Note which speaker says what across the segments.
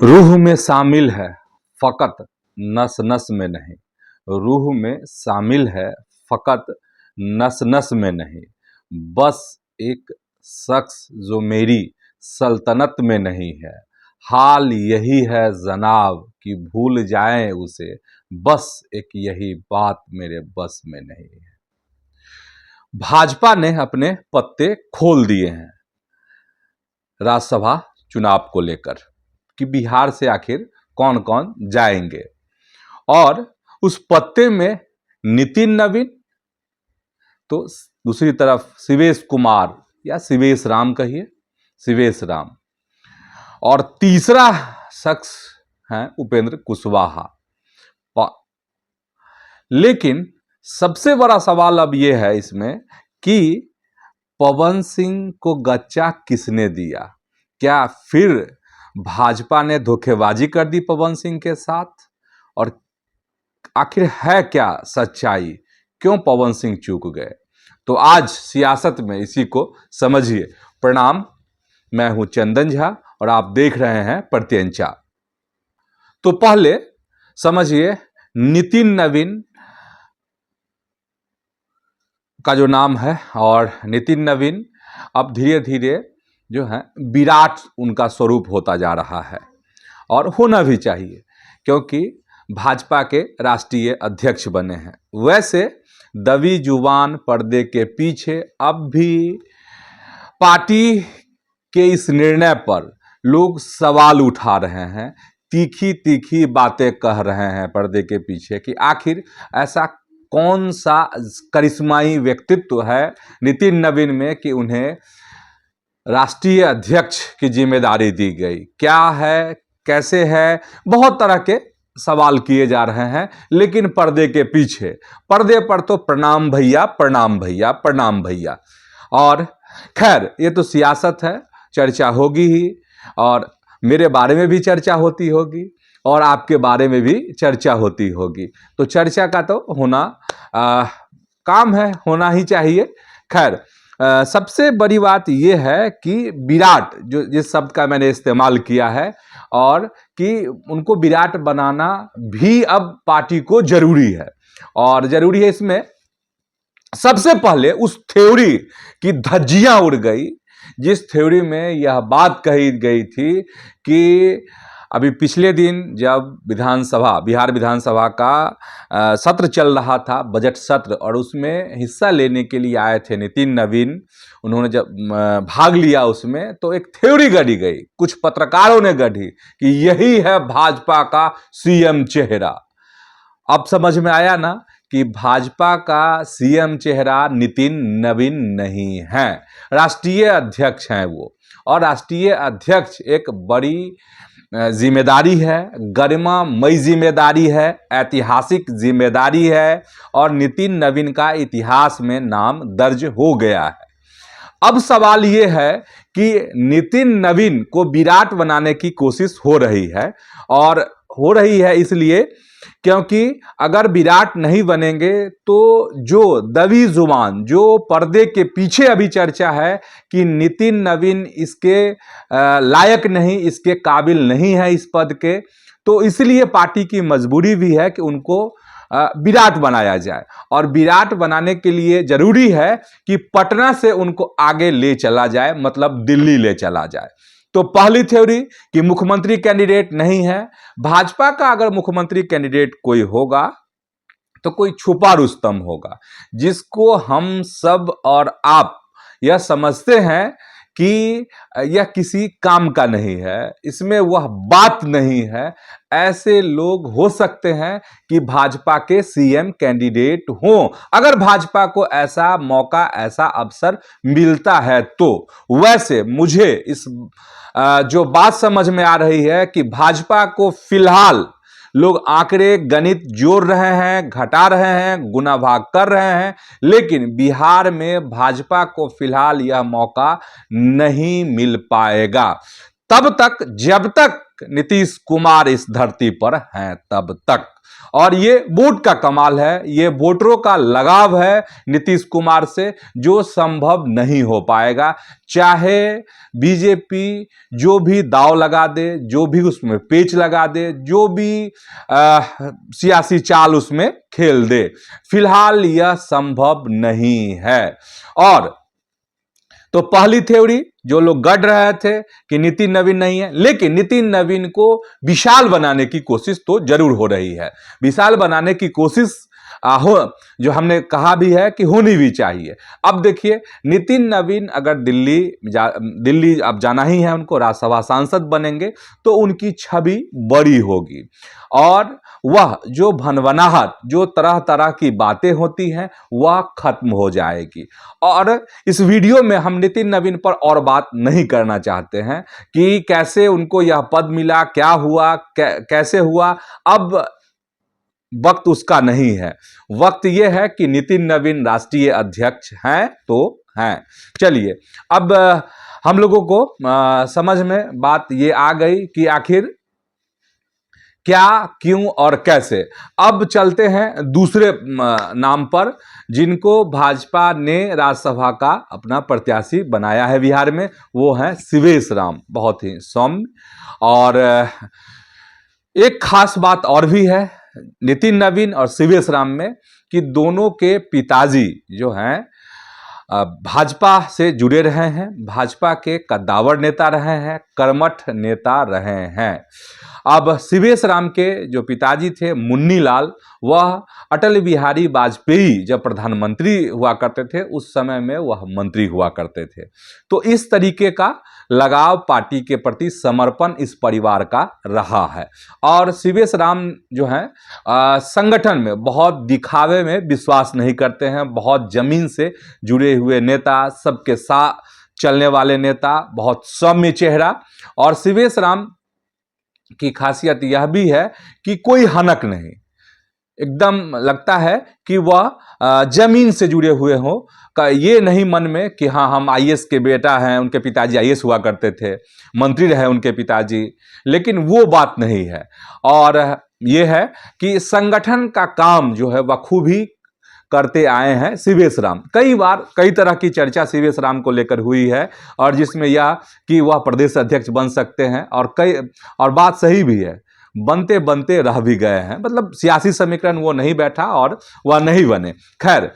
Speaker 1: रूह में शामिल है फकत नस नस में नहीं। रूह में शामिल है फकत नस नस में नहीं। बस एक शख्स जो मेरी सल्तनत में नहीं है। हाल यही है जनाब कि भूल जाएं उसे, बस एक यही बात मेरे बस में नहीं है। भाजपा ने अपने पत्ते खोल दिए हैं राज्यसभा चुनाव को लेकर कि बिहार से आखिर कौन कौन जाएंगे, और उस पत्ते में नितिन नवीन, तो दूसरी तरफ शिवेश कुमार या शिवेश राम कहिए, शिवेश राम, और तीसरा शख्स है उपेंद्र कुशवाहा। लेकिन सबसे बड़ा सवाल अब यह है इसमें कि पवन सिंह को गच्चा किसने दिया? क्या फिर भाजपा ने धोखेबाजी कर दी पवन सिंह के साथ? और आखिर है क्या सच्चाई, क्यों पवन सिंह चूक गए? तो आज सियासत में इसी को समझिए। प्रणाम, मैं हूं चंदन झा और आप देख रहे हैं प्रत्यंचा। तो पहले समझिए, नितिन नवीन का जो नाम है, और नितिन नवीन अब धीरे धीरे जो है विराट उनका स्वरूप होता जा रहा है, और होना भी चाहिए क्योंकि भाजपा के राष्ट्रीय अध्यक्ष बने हैं। वैसे दबी जुबान पर्दे के पीछे अब भी पार्टी के इस निर्णय पर लोग सवाल उठा रहे हैं, तीखी तीखी बातें कह रहे हैं पर्दे के पीछे कि आखिर ऐसा कौन सा करिश्माई व्यक्तित्व है नितिन नवीन में कि उन्हें राष्ट्रीय अध्यक्ष की जिम्मेदारी दी गई। क्या है, कैसे है, बहुत तरह के सवाल किए जा रहे हैं। लेकिन पर्दे के पीछे, पर्दे पर तो प्रणाम भैया, प्रणाम भैया, प्रणाम भैया। और खैर, ये तो सियासत है, चर्चा होगी ही, और मेरे बारे में भी चर्चा होती होगी और आपके बारे में भी चर्चा होती होगी। तो चर्चा का तो होना काम है, होना ही चाहिए। खैर, सबसे बड़ी बात यह है कि विराट, जो जिस शब्द का मैंने इस्तेमाल किया है, और कि उनको विराट बनाना भी अब पार्टी को जरूरी है। और जरूरी है इसमें सबसे पहले उस थ्योरी की धज्जियां उड़ गई, जिस थ्योरी में यह बात कही गई थी कि अभी पिछले दिन जब बिहार विधानसभा का सत्र चल रहा था, बजट सत्र, और उसमें हिस्सा लेने के लिए आए थे नितिन नवीन, उन्होंने जब भाग लिया उसमें, तो एक थ्योरी गढ़ी गई, कुछ पत्रकारों ने गढ़ी कि यही है भाजपा का सीएम चेहरा। अब समझ में आया ना कि भाजपा का सीएम चेहरा नितिन नवीन नहीं है, राष्ट्रीय अध्यक्ष हैं वो। और राष्ट्रीय अध्यक्ष एक बड़ी जिम्मेदारी है, गरिमामयी जिम्मेदारी है, ऐतिहासिक जिम्मेदारी है, और नितिन नवीन का इतिहास में नाम दर्ज हो गया है। अब सवाल ये है कि नितिन नवीन को विराट बनाने की कोशिश हो रही है, और हो रही है इसलिए क्योंकि अगर विराट नहीं बनेंगे तो जो दबी जुबान, जो पर्दे के पीछे अभी चर्चा है कि नितिन नवीन इसके लायक नहीं, इसके काबिल नहीं है इस पद के, तो इसलिए पार्टी की मजबूरी भी है कि उनको विराट बनाया जाए। और विराट बनाने के लिए जरूरी है कि पटना से उनको आगे ले चला जाए, मतलब दिल्ली ले चला जाए। तो पहली थ्योरी कि मुख्यमंत्री कैंडिडेट नहीं है। भाजपा का अगर मुख्यमंत्री कैंडिडेट कोई होगा तो कोई छुपा रुस्तम होगा, जिसको हम सब और आप यह समझते हैं कि यह किसी काम का नहीं है, इसमें वह बात नहीं है। ऐसे लोग हो सकते हैं कि भाजपा के सीएम कैंडिडेट हों, अगर भाजपा को ऐसा मौका, ऐसा अवसर मिलता है तो। वैसे मुझे इस जो बात समझ में आ रही है कि भाजपा को फिलहाल लोग आंकड़े, गणित जोड़ रहे हैं, घटा रहे हैं, गुना भाग कर रहे हैं, लेकिन बिहार में भाजपा को फिलहाल यह मौका नहीं मिल पाएगा तब तक जब तक तक नीतीश कुमार इस धरती पर हैं तब तक। और ये वोट का कमाल है, ये वोटरों का लगाव है नीतीश कुमार से, जो संभव नहीं हो पाएगा। चाहे बीजेपी जो भी दांव लगा दे, जो भी उसमें पेच लगा दे, जो भी सियासी चाल उसमें खेल दे, फिलहाल यह संभव नहीं है। और तो पहली थ्योरी जो लोग गढ़ रहे थे कि नितिन नवीन नहीं है, लेकिन नितिन नवीन को विशाल बनाने की कोशिश तो जरूर हो रही है। विशाल बनाने की कोशिश जो हमने कहा भी है कि होनी भी चाहिए। अब देखिए, नितिन नवीन अगर दिल्ली अब जाना ही है उनको, राज्यसभा सांसद बनेंगे तो उनकी छवि बड़ी होगी, और वह जो भनभनाहट, जो तरह तरह की बातें होती हैं, वह खत्म हो जाएगी। और इस वीडियो में हम नितिन नवीन पर और बात नहीं करना चाहते हैं कि कैसे उनको यह पद मिला, क्या हुआ, कैसे हुआ। अब वक्त उसका नहीं है। वक्त यह है कि नितिन नवीन राष्ट्रीय अध्यक्ष हैं तो हैं। चलिए, अब हम लोगों को समझ में बात ये आ गई कि आखिर क्या, क्यों और कैसे। अब चलते हैं दूसरे नाम पर, जिनको भाजपा ने राज्यसभा का अपना प्रत्याशी बनाया है बिहार में। वो हैं शिवेश राम, बहुत ही सौम्य। और एक खास बात और भी है नितिन नवीन और शिवेश राम में, कि दोनों के पिताजी जो हैं भाजपा से जुड़े रहे हैं, भाजपा के कद्दावर नेता रहे हैं, कर्मठ नेता रहे हैं। अब शिवेश राम के जो पिताजी थे मुन्नी लाल, वह अटल बिहारी वाजपेयी जब प्रधानमंत्री हुआ करते थे उस समय में वह मंत्री हुआ करते थे। तो इस तरीके का लगाव, पार्टी के प्रति समर्पण इस परिवार का रहा है। और शिवेश राम जो हैं संगठन में बहुत दिखावे में विश्वास नहीं करते हैं, बहुत जमीन से जुड़े हुए नेता, सबके साथ चलने वाले नेता, बहुत सौम्य चेहरा। और शिवेश राम की खासियत यह भी है कि कोई हनक नहीं, एकदम लगता है कि वह जमीन से जुड़े हुए हो। का ये नहीं मन में कि हाँ हम आईएएस के बेटा हैं, उनके पिताजी आईएएस हुआ करते थे, मंत्री रहे उनके पिताजी, लेकिन वो बात नहीं है। और ये है कि संगठन का काम जो है बखूबी करते आए हैं शिवेश राम। कई बार कई तरह की चर्चा शिवेश राम को लेकर हुई है, और जिसमें यह कि वह प्रदेश अध्यक्ष बन सकते हैं, और बात सही भी है, बनते बनते रह भी गए हैं। मतलब सियासी समीकरण वो नहीं बैठा और वह नहीं बने। खैर,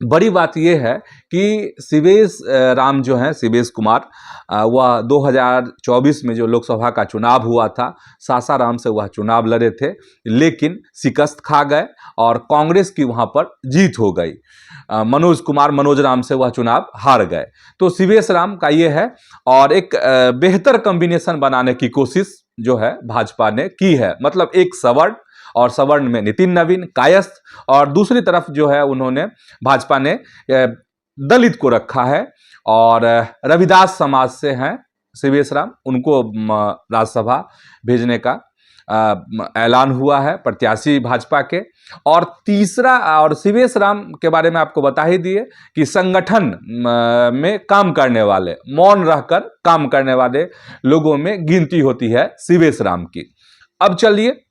Speaker 1: बड़ी बात यह है कि शिवेश राम जो हैं, शिवेश कुमार, वह 2024 में जो लोकसभा का चुनाव हुआ था, सासाराम से वह चुनाव लड़े थे, लेकिन शिकस्त खा गए और कांग्रेस की वहां पर जीत हो गई। मनोज राम से वह चुनाव हार गए। तो शिवेश राम का ये है, और एक बेहतर कॉम्बिनेशन बनाने की कोशिश जो है भाजपा ने की है। मतलब एक सवर्ण, और सवर्ण में नितिन नवीन, कायस्थ, और दूसरी तरफ जो है उन्होंने भाजपा ने दलित को रखा है, और रविदास समाज से हैं शिवेश राम, उनको राज्यसभा भेजने का ऐलान हुआ है प्रत्याशी भाजपा के। और तीसरा, और शिवेश राम के बारे में आपको बता ही दिए कि संगठन में काम करने वाले, मौन रहकर काम करने वाले लोगों में गिनती होती है शिवेश राम की। अब चलिए,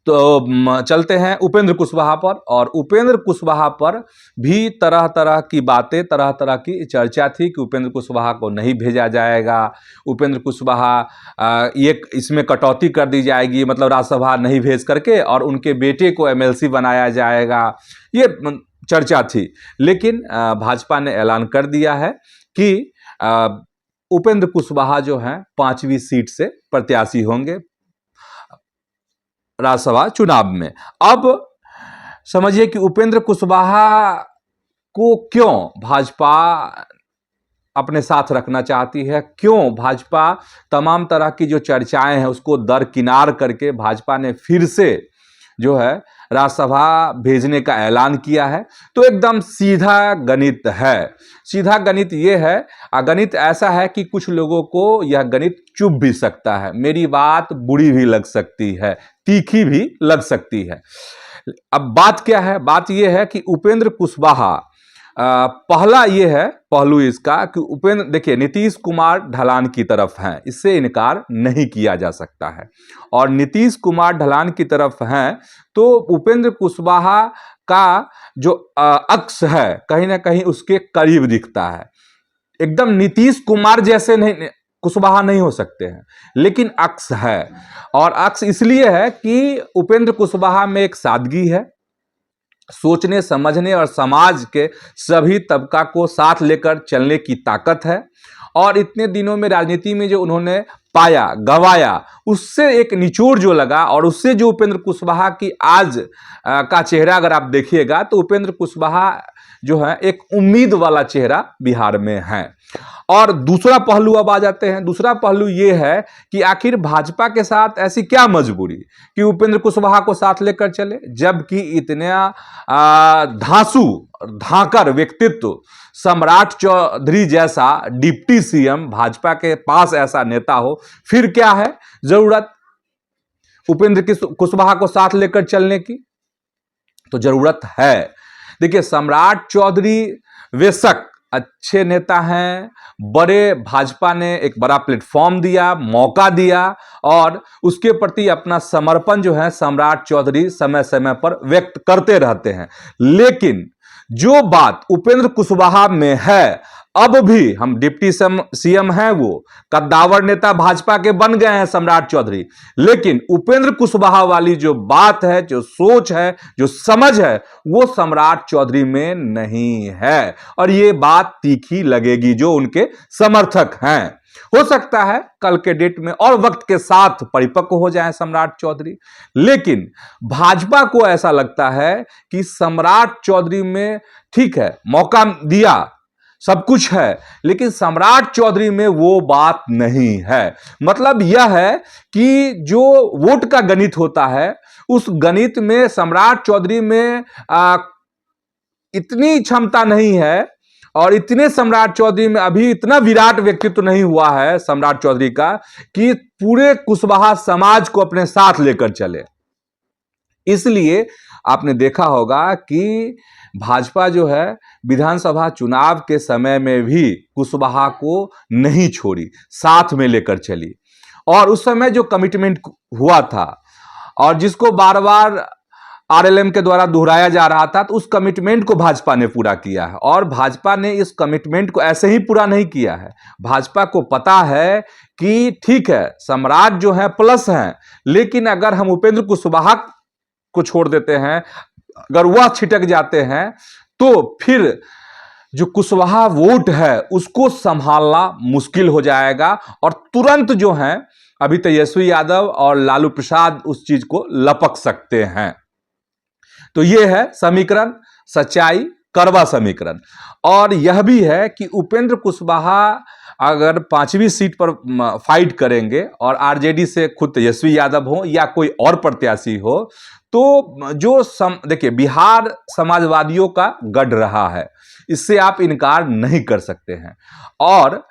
Speaker 1: तो चलते हैं उपेंद्र कुशवाहा पर। और उपेंद्र कुशवाहा पर भी तरह तरह की बातें, तरह तरह की चर्चा थी कि उपेंद्र कुशवाहा को नहीं भेजा जाएगा, उपेंद्र कुशवाहा ये इसमें कटौती कर दी जाएगी, मतलब राज्यसभा नहीं भेज करके, और उनके बेटे को एमएलसी बनाया जाएगा, ये चर्चा थी। लेकिन भाजपा ने ऐलान कर दिया है कि उपेंद्र कुशवाहा जो हैं 5वीं सीट से प्रत्याशी होंगे राज्यसभा चुनाव में। अब समझिए कि उपेंद्र कुशवाहा को क्यों भाजपा अपने साथ रखना चाहती है, क्यों भाजपा तमाम तरह की जो चर्चाएं हैं उसको दरकिनार करके भाजपा ने फिर से जो है राज्यसभा भेजने का ऐलान किया है। तो एकदम सीधा गणित है। सीधा गणित ये है, गणित ऐसा है कि कुछ लोगों को यह गणित चुभ भी सकता है, मेरी बात बुरी भी लग सकती है, तीखी भी लग सकती है। अब बात क्या है? बात यह है कि उपेंद्र कुशवाहा पहला ये है पहलू इसका कि उपेंद्र, देखिए नीतीश कुमार ढलान की तरफ हैं, इससे इनकार नहीं किया जा सकता है। और नीतीश कुमार ढलान की तरफ हैं तो उपेंद्र कुशवाहा का जो अक्स है कहीं ना कहीं उसके करीब दिखता है। एकदम नीतीश कुमार जैसे नहीं, कुशवाहा नहीं हो सकते हैं, लेकिन अक्स है। और अक्स इसलिए है कि उपेंद्र कुशवाहा में एक सादगी है, सोचने समझने और समाज के सभी तबका को साथ लेकर चलने की ताकत है। और इतने दिनों में राजनीति में जो उन्होंने पाया गवाया, उससे एक निचोड़ जो लगा और उससे जो उपेंद्र कुशवाहा की आज का चेहरा अगर आप देखिएगा तो उपेंद्र कुशवाहा जो है एक उम्मीद वाला चेहरा बिहार में है। और दूसरा पहलू अब आ जाते हैं, दूसरा पहलू ये है कि आखिर भाजपा के साथ ऐसी क्या मजबूरी कि उपेंद्र कुशवाहा को साथ लेकर चले, जबकि इतना धांसू धांकर व्यक्तित्व सम्राट चौधरी जैसा डिप्टी सीएम भाजपा के पास ऐसा नेता हो, फिर क्या है जरूरत उपेंद्र कुशवाहा को साथ लेकर चलने की? तो जरूरत है। देखिए सम्राट चौधरी बेशक अच्छे नेता हैं, बड़े भाजपा ने एक बड़ा प्लेटफॉर्म दिया, मौका दिया और उसके प्रति अपना समर्पण जो है सम्राट चौधरी समय समय पर व्यक्त करते रहते हैं। लेकिन जो बात उपेंद्र कुशवाहा में है, अब भी हम डिप्टी सीएम हैं, वो कद्दावर नेता भाजपा के बन गए हैं सम्राट चौधरी, लेकिन उपेंद्र कुशवाहा वाली जो बात है, जो सोच है, जो समझ है, वो सम्राट चौधरी में नहीं है। और ये बात तीखी लगेगी जो उनके समर्थक हैं। हो सकता है कल के डेट में और वक्त के साथ परिपक्व हो जाए सम्राट चौधरी, लेकिन भाजपा को ऐसा लगता है कि सम्राट चौधरी में ठीक है मौका दिया, सब कुछ है, लेकिन सम्राट चौधरी में वो बात नहीं है। मतलब यह है कि जो वोट का गणित होता है, उस गणित में सम्राट चौधरी में इतनी क्षमता नहीं है और इतने सम्राट चौधरी में अभी इतना विराट व्यक्तित्व नहीं हुआ है सम्राट चौधरी का कि पूरे कुशवाहा समाज को अपने साथ लेकर चले। इसलिए आपने देखा होगा कि भाजपा जो है विधानसभा चुनाव के समय में भी कुशवाहा को नहीं छोड़ी, साथ में लेकर चली। और उस समय जो कमिटमेंट हुआ था और जिसको बार बार आरएलएम के द्वारा दोहराया जा रहा था, तो उस कमिटमेंट को भाजपा ने पूरा किया है। और भाजपा ने इस कमिटमेंट को ऐसे ही पूरा नहीं किया है। भाजपा को पता है कि ठीक है सम्राट जो है प्लस हैं, लेकिन अगर हम उपेंद्र कुशवाहा को छोड़ देते हैं, अगर वह छिटक जाते हैं, तो फिर जो कुशवाहा वोट है उसको संभालना मुश्किल हो जाएगा और तुरंत जो है अभी तेजस्वी यादव और लालू प्रसाद उस चीज को लपक सकते हैं। तो यह है समीकरण, सच्चाई, कड़वा समीकरण। और यह भी है कि उपेंद्र कुशवाहा अगर 5वीं सीट पर फाइट करेंगे और आरजेडी से खुद तेजस्वी यादव हो या कोई और प्रत्याशी हो, तो जो देखिए बिहार समाजवादियों का गढ़ रहा है, इससे आप इनकार नहीं कर सकते हैं। और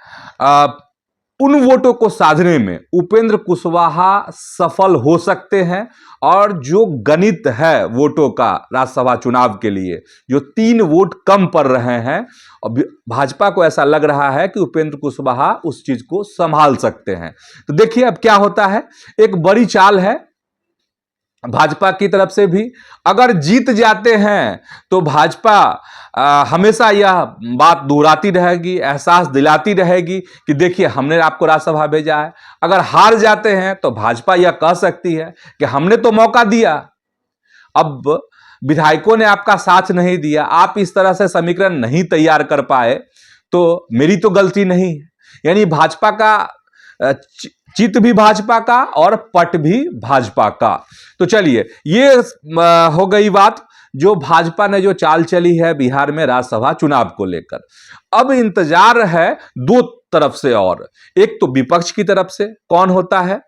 Speaker 1: उन वोटों को साधने में उपेंद्र कुशवाहा सफल हो सकते हैं। और जो गणित है वोटों का राज्यसभा चुनाव के लिए, जो 3 वोट कम पड़ रहे हैं, भाजपा को ऐसा लग रहा है कि उपेंद्र कुशवाहा उस चीज को संभाल सकते हैं। तो देखिए अब क्या होता है, एक बड़ी चाल है भाजपा की तरफ से भी। अगर जीत जाते हैं तो भाजपा हमेशा यह बात दोहराती रहेगी, एहसास दिलाती रहेगी कि देखिए हमने आपको राज्यसभा भेजा है। अगर हार जाते हैं तो भाजपा यह कह सकती है कि हमने तो मौका दिया, अब विधायकों ने आपका साथ नहीं दिया, आप इस तरह से समीकरण नहीं तैयार कर पाए, तो मेरी तो गलती नहीं है। यानी भाजपा का चित भी भाजपा का और पट भी भाजपा का। तो चलिए ये हो गई बात जो भाजपा ने जो चाल चली है बिहार में राज्यसभा चुनाव को लेकर। अब इंतजार है 2 तरफ से, और एक तो विपक्ष की तरफ से कौन होता है,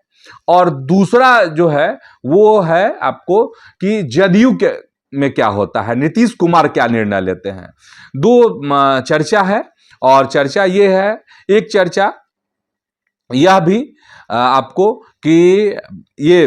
Speaker 1: और दूसरा जो है वो है आपको कि जदयू के में क्या होता है, नीतीश कुमार क्या निर्णय लेते हैं। 2 चर्चा है। और चर्चा ये है, एक चर्चा यह भी आपको कि ये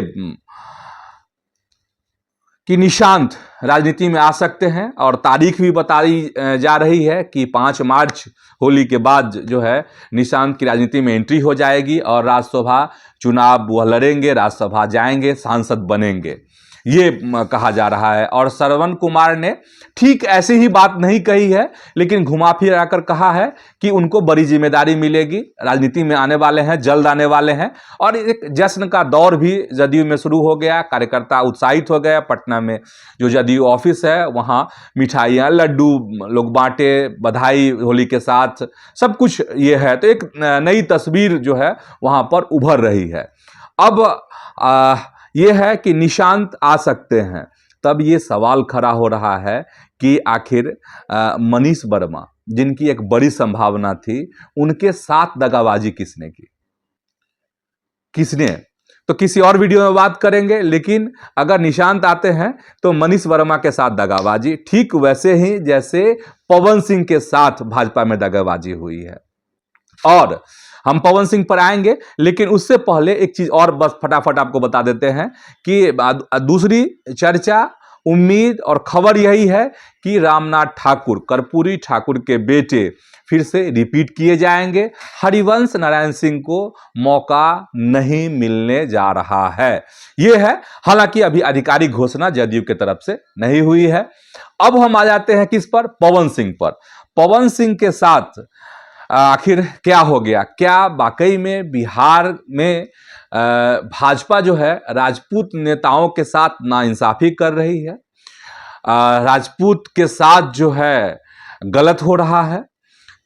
Speaker 1: कि निशांत राजनीति में आ सकते हैं और तारीख भी बताई जा रही है कि 5 मार्च होली के बाद जो है निशांत की राजनीति में एंट्री हो जाएगी और राज्यसभा चुनाव वह लड़ेंगे, राज्यसभा जाएंगे, सांसद बनेंगे, ये कहा जा रहा है। और श्रवण कुमार ने ठीक ऐसी ही बात नहीं कही है, लेकिन घुमा फिरा कर कहा है कि उनको बड़ी जिम्मेदारी मिलेगी, राजनीति में आने वाले हैं, जल्द आने वाले हैं। और एक जश्न का दौर भी जदयू में शुरू हो गया, कार्यकर्ता उत्साहित हो गए। पटना में जो जदयू ऑफिस है वहाँ मिठाइयाँ, लड्डू लोग बांटे, बधाई होली के साथ सब कुछ ये है। तो एक नई तस्वीर जो है वहाँ पर उभर रही है। अब ये है कि निशांत आ सकते हैं, तब ये सवाल खड़ा हो रहा है कि आखिर मनीष वर्मा जिनकी एक बड़ी संभावना थी, उनके साथ दगाबाजी किसने की, किसने? तो किसी और वीडियो में बात करेंगे। लेकिन अगर निशांत आते हैं तो मनीष वर्मा के साथ दगाबाजी, ठीक वैसे ही जैसे पवन सिंह के साथ भाजपा में दगाबाजी हुई है। और हम पवन सिंह पर आएंगे, लेकिन उससे पहले एक चीज और बस फटाफट आपको बता देते हैं कि दूसरी चर्चा, उम्मीद और खबर यही है कि रामनाथ ठाकुर, कर्पूरी ठाकुर के बेटे फिर से रिपीट किए जाएंगे। हरिवंश नारायण सिंह को मौका नहीं मिलने जा रहा है, यह है। हालांकि अभी आधिकारिक घोषणा जदयू की तरफ से नहीं हुई है। अब हम आ जाते हैं किस पर? पवन सिंह पर। पवन सिंह के साथ आखिर क्या हो गया? क्या वाकई में बिहार में भाजपा जो है राजपूत नेताओं के साथ नाइंसाफी कर रही है, राजपूत के साथ जो है गलत हो रहा है?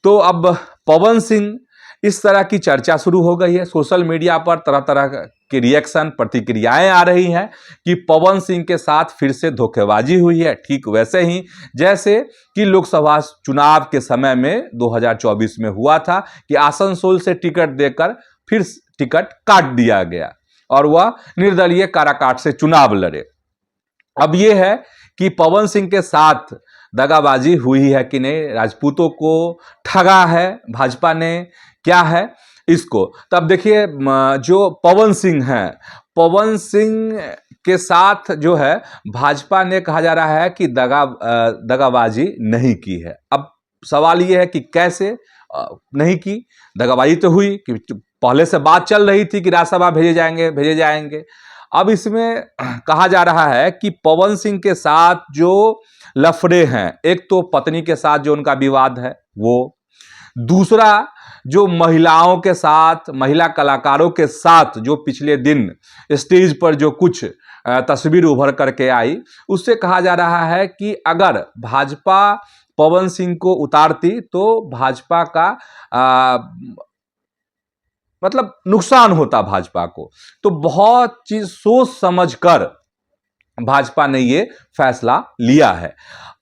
Speaker 1: तो अब पवन सिंह, इस तरह की चर्चा शुरू हो गई है। सोशल मीडिया पर तरह तरह के रिएक्शन, प्रतिक्रियाएं आ रही हैं कि पवन सिंह के साथ फिर से धोखेबाजी हुई है, ठीक वैसे ही जैसे कि लोकसभा चुनाव के समय में 2024 में हुआ था कि आसनसोल से टिकट देकर फिर टिकट काट दिया गया और वह निर्दलीय काराकाट से चुनाव लड़े। अब यह है कि पवन सिंह के साथ दगाबाजी हुई है कि नहीं, राजपूतों को ठगा है भाजपा ने, क्या है इसको? तब देखिए, जो पवन सिंह हैं, पवन सिंह के साथ जो है भाजपा ने कहा जा रहा है कि दगाबाजी नहीं की है। अब सवाल ये है कि कैसे नहीं की? दगाबाजी तो हुई कि पहले से बात चल रही थी कि राज्यसभा भेजे जाएंगे। अब इसमें कहा जा रहा है कि पवन सिंह के साथ जो लफड़े हैं, एक तो पत्नी के साथ जो उनका विवाद है वो, दूसरा जो महिलाओं के साथ, महिला कलाकारों के साथ जो पिछले दिन स्टेज पर जो कुछ तस्वीर उभर करके आई, उससे कहा जा रहा है कि अगर भाजपा पवन सिंह को उतारती तो भाजपा का मतलब नुकसान होता भाजपा को। तो बहुत चीज सोच समझकर भाजपा ने ये फैसला लिया है।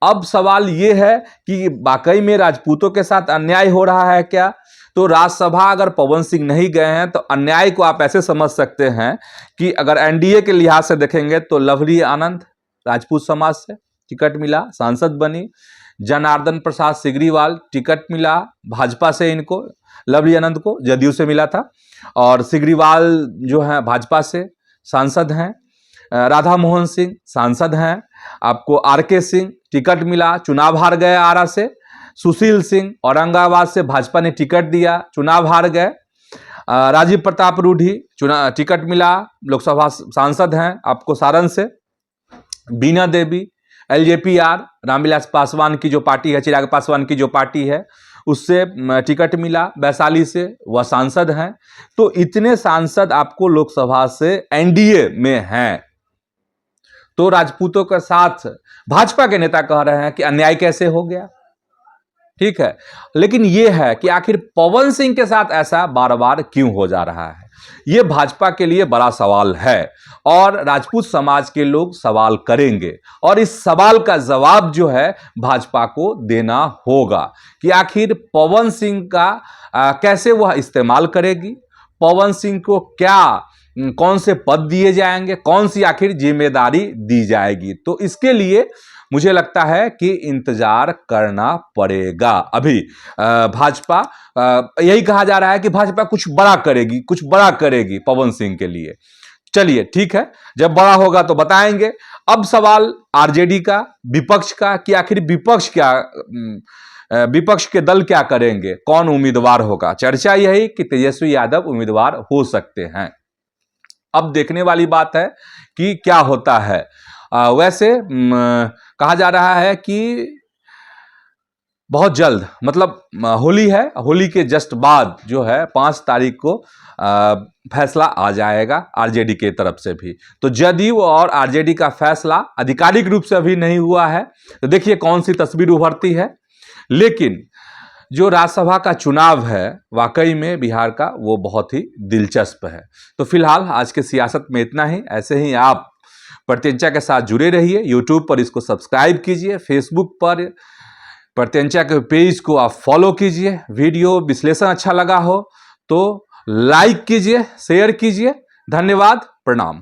Speaker 1: अब सवाल ये है कि वाकई में राजपूतों के साथ अन्याय हो रहा है क्या? तो राज्यसभा अगर पवन सिंह नहीं गए हैं तो अन्याय को आप ऐसे समझ सकते हैं कि अगर एनडीए के लिहाज से देखेंगे तो लवली आनंद राजपूत समाज से टिकट मिला, सांसद बनी। जनार्दन प्रसाद सिग्रीवाल टिकट मिला भाजपा से, इनको लवली आनंद को जदयू से मिला था, और सिग्रीवाल जो है भाजपा से सांसद हैं। राधा मोहन सिंह सांसद हैं। आपको आरके सिंह टिकट मिला, चुनाव हार गए आरा से। सुशील सिंह औरंगाबाद से भाजपा ने टिकट दिया, चुनाव हार गए। राजीव प्रताप रूढ़ी टिकट मिला, लोकसभा सांसद हैं आपको सारण से। बीना देवी एलजेपीआर, रामविलास पासवान की जो पार्टी है, चिराग पासवान की जो पार्टी है, उससे टिकट मिला वैशाली से, वह सांसद हैं। तो इतने सांसद आपको लोकसभा से एनडीए में हैं। तो राजपूतों के साथ भाजपा के नेता कह रहे हैं कि अन्याय कैसे हो गया, ठीक है। लेकिन यह है कि आखिर पवन सिंह के साथ ऐसा बार बार क्यों हो जा रहा है, यह भाजपा के लिए बड़ा सवाल है और राजपूत समाज के लोग सवाल करेंगे और इस सवाल का जवाब जो है भाजपा को देना होगा कि आखिर पवन सिंह का कैसे वह इस्तेमाल करेगी, पवन सिंह को क्या कौन से पद दिए जाएंगे, कौन सी आखिर जिम्मेदारी दी जाएगी। तो इसके लिए मुझे लगता है कि इंतजार करना पड़ेगा। अभी भाजपा यही कहा जा रहा है कि भाजपा कुछ बड़ा करेगी पवन सिंह के लिए। चलिए ठीक है, जब बड़ा होगा तो बताएंगे। अब सवाल आरजेडी का, विपक्ष का, कि आखिर विपक्ष के दल क्या करेंगे, कौन उम्मीदवार होगा। चर्चा यही कि तेजस्वी यादव उम्मीदवार हो सकते हैं। अब देखने वाली बात है कि क्या होता है। वैसे कहा जा रहा है कि बहुत जल्द, मतलब होली है, होली के जस्ट बाद जो है 5 तारीख को फैसला आ जाएगा आरजेडी के तरफ से भी। तो जदयू और आरजेडी का फैसला आधिकारिक रूप से अभी नहीं हुआ है, तो देखिए कौन सी तस्वीर उभरती है। लेकिन जो राज्यसभा का चुनाव है वाकई में बिहार का, वो बहुत ही दिलचस्प है। तो फिलहाल आज के सियासत में इतना ही। ऐसे ही आप प्रत्यंचा के साथ जुड़े रहिए। यूट्यूब पर इसको सब्सक्राइब कीजिए, फेसबुक पर प्रत्यंचा के पेज को आप फॉलो कीजिए। वीडियो विश्लेषण अच्छा लगा हो तो लाइक कीजिए, शेयर कीजिए। धन्यवाद, प्रणाम।